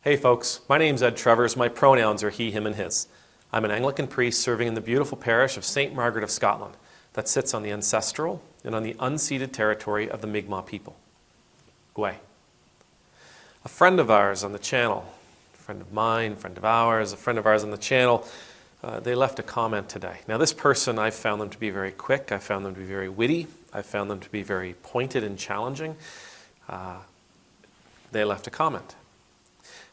Hey folks, my name's Ed Travers. My pronouns are he, him, and his. I'm an Anglican priest serving in the beautiful parish of St. Margaret of Scotland that sits on the ancestral and on the unceded territory of the Mi'kmaq people. Gwe. A friend of ours on the channel, a friend of mine, friend of ours, a friend of ours on the channel, they left a comment today. Now this person, I found them to be very quick, I found them to be very witty, I found them to be very pointed and challenging. They left a comment.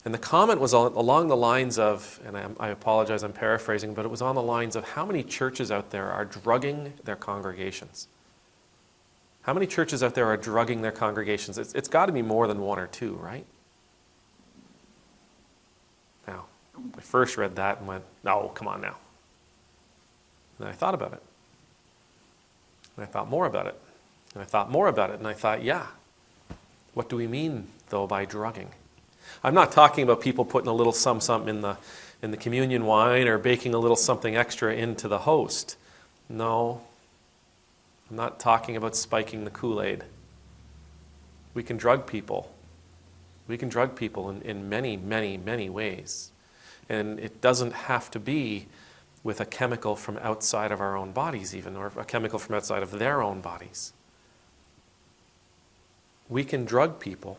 And the comment was along the lines of, and I apologize, I'm paraphrasing, but it was on the lines of how many churches out there are drugging their congregations? How many churches out there are drugging their congregations? It's got to be more than one or two, right? Now, I first read that and went, no, come on now. And I thought about it. And I thought more about it. And I thought more about it. And I thought, yeah, what do we mean, though, by drugging? I'm not talking about people putting a little something in the communion wine or baking a little something extra into the host. No, I'm not talking about spiking the Kool-Aid. We can drug people. We can drug people in many, many, many ways. And it doesn't have to be with a chemical from outside of our own bodies even, or a chemical from outside of their own bodies. We can drug people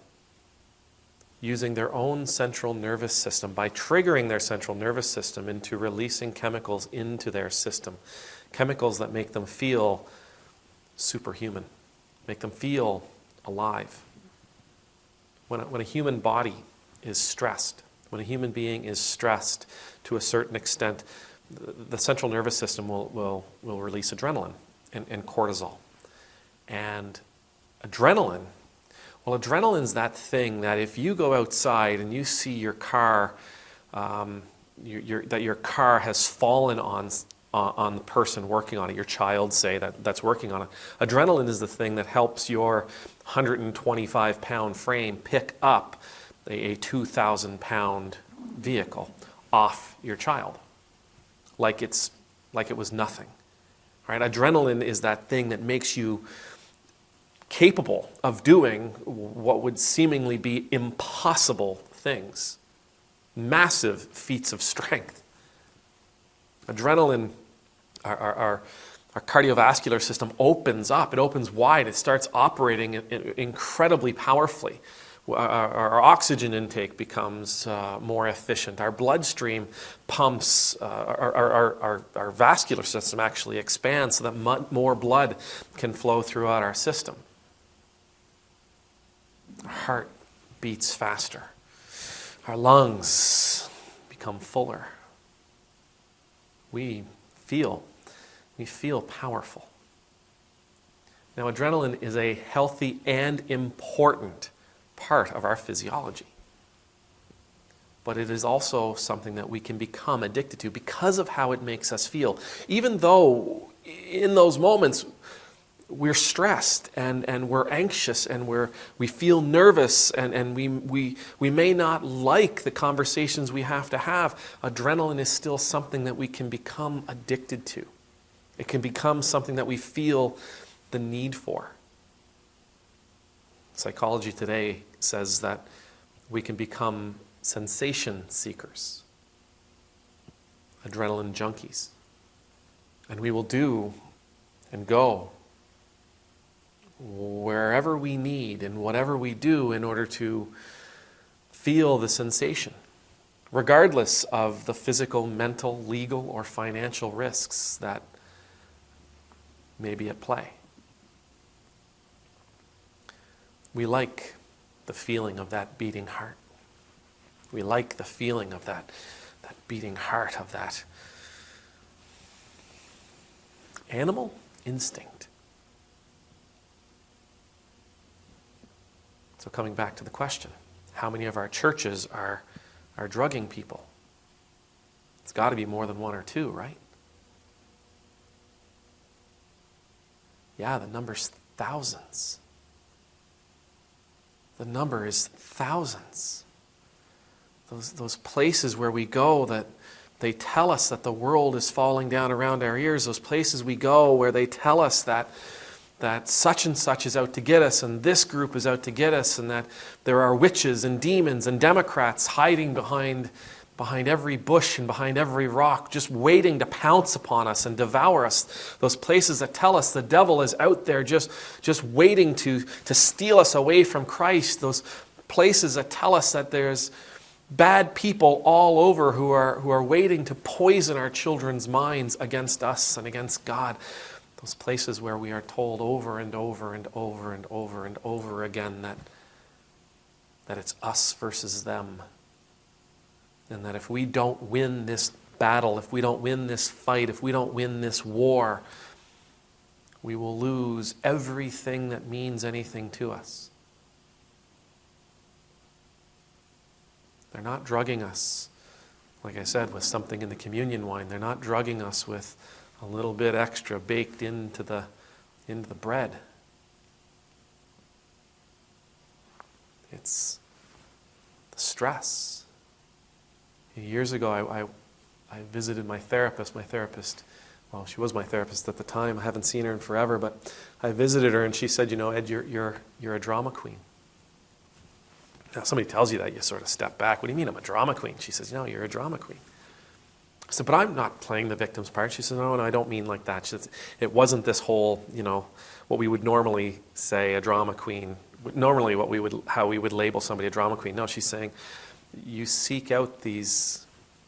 using their own central nervous system, by triggering their central nervous system into releasing chemicals into their system. Chemicals that make them feel superhuman, make them feel alive. When a human body is stressed, when a human being is stressed to a certain extent, the central nervous system will release adrenaline and cortisol. And adrenaline, well, adrenaline's that thing that if you go outside and you see your car, that your car has fallen on the person working on it, your child, say, that's working on it. Adrenaline is the thing that helps your 125-pound frame pick up a 2,000-pound vehicle off your child, like it was nothing. Right? Adrenaline is that thing that makes you capable of doing what would seemingly be impossible things, massive feats of strength. Adrenaline, our cardiovascular system opens up, it opens wide, it starts operating incredibly powerfully. Our oxygen intake becomes more efficient. Our bloodstream pumps, our vascular system actually expands so that more blood can flow throughout our system. Our heart beats faster. Our lungs become fuller. We feel powerful. Now, adrenaline is a healthy and important part of our physiology. But it is also something that we can become addicted to because of how it makes us feel. Even though in those moments we're stressed and we're anxious and we feel nervous and we may not like the conversations we have to have, adrenaline is still something that we can become addicted to. It can become something that we feel the need for. Psychology today says that we can become sensation seekers, adrenaline junkies, and we will do and go wherever we need and whatever we do in order to feel the sensation, regardless of the physical, mental, legal, or financial risks that may be at play. We like the feeling of that beating heart. We like the feeling of that beating heart, of that animal instinct. So coming back to the question, how many of our churches are drugging people? It's got to be more than one or two, right? Yeah, the number's thousands. The number is thousands. Those places where we go that they tell us that the world is falling down around our ears, those places we go where they tell us that that such and such is out to get us, and this group is out to get us, and that there are witches and demons and Democrats hiding behind every bush and behind every rock, just waiting to pounce upon us and devour us. Those places that tell us the devil is out there just waiting to steal us away from Christ. Those places that tell us that there's bad people all over who are waiting to poison our children's minds against us and against God. Those places where we are told over and over and over and over and over again that it's us versus them. And that if we don't win this battle, if we don't win this fight, if we don't win this war, we will lose everything that means anything to us. They're not drugging us, like I said, with something in the communion wine. They're not drugging us with a little bit extra baked into the bread. It's the stress. Years ago, I visited my therapist. Well, she was my therapist at the time. I haven't seen her in forever, but I visited her and she said, Ed, you're a drama queen. Now, somebody tells you that, you sort of step back. What do you mean I'm a drama queen? She says, no, you're a drama queen. I said, but I'm not playing the victim's part. She said, no, I don't mean like that. She said, it wasn't this whole, what we would normally say a drama queen. Normally how we would label somebody a drama queen. No, she's saying you seek out these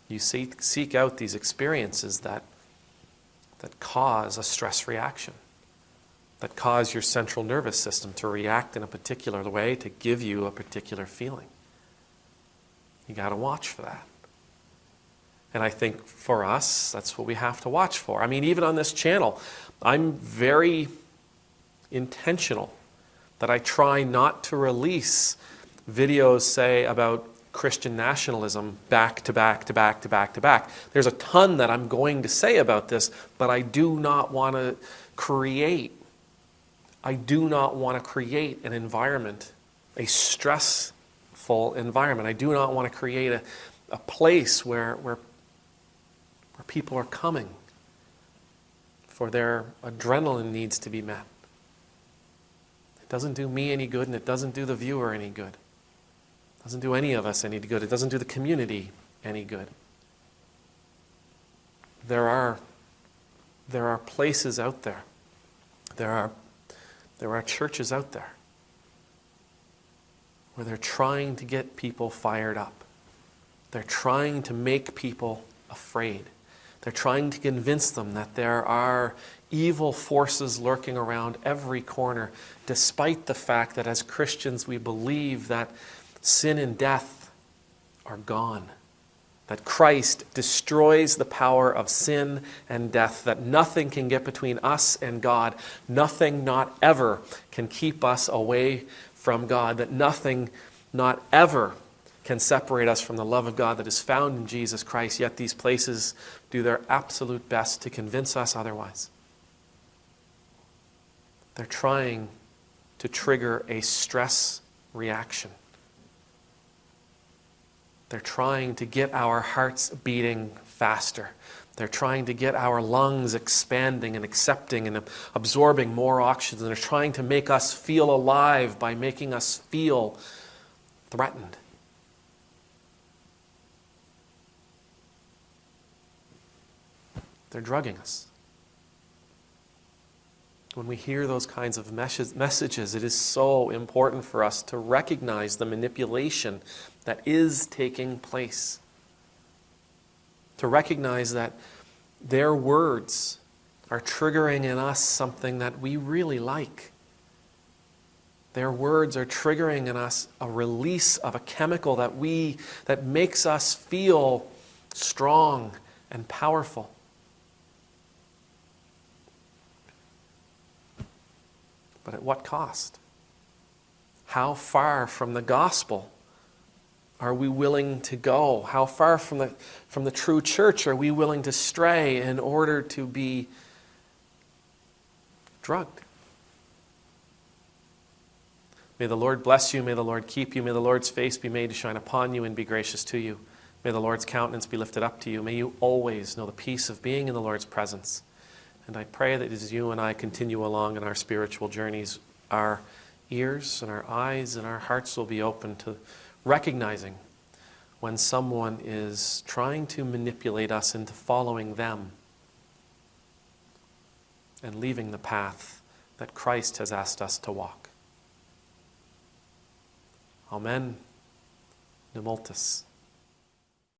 experiences that cause a stress reaction, that cause your central nervous system to react in a particular way to give you a particular feeling. You got to watch for that. And I think for us, that's what we have to watch for. I mean, even on this channel, I'm very intentional that I try not to release videos, say, about Christian nationalism back to back to back to back to back. There's a ton that I'm going to say about this, but I do not want to create an environment, a stressful environment. I do not want to create a place where people are coming for their adrenaline needs to be met. It doesn't do me any good, and it doesn't do the viewer any good. It doesn't do any of us any good. It doesn't do the community any good. There are places out there. There are churches out there where they're trying to get people fired up. They're trying to make people afraid. They're trying to convince them that there are evil forces lurking around every corner, despite the fact that as Christians we believe that sin and death are gone, that Christ destroys the power of sin and death, that nothing can get between us and God, nothing, not ever, can keep us away from God, that nothing, not ever, can separate us from the love of God that is found in Jesus Christ, yet these places do their absolute best to convince us otherwise. They're trying to trigger a stress reaction. They're trying to get our hearts beating faster. They're trying to get our lungs expanding and accepting and absorbing more oxygen. They're trying to make us feel alive by making us feel threatened. They're drugging us. When we hear those kinds of messages, it is so important for us to recognize the manipulation that is taking place. To recognize that their words are triggering in us something that we really like. Their words are triggering in us a release of a chemical that makes us feel strong and powerful. But at what cost? How far from the gospel are we willing to go? How far from the true church are we willing to stray in order to be drugged? May the Lord bless you. May the Lord keep you. May the Lord's face be made to shine upon you and be gracious to you. May the Lord's countenance be lifted up to you. May you always know the peace of being in the Lord's presence. And I pray that as you and I continue along in our spiritual journeys, our ears and our eyes and our hearts will be open to recognizing when someone is trying to manipulate us into following them and leaving the path that Christ has asked us to walk. Amen. Nemultus.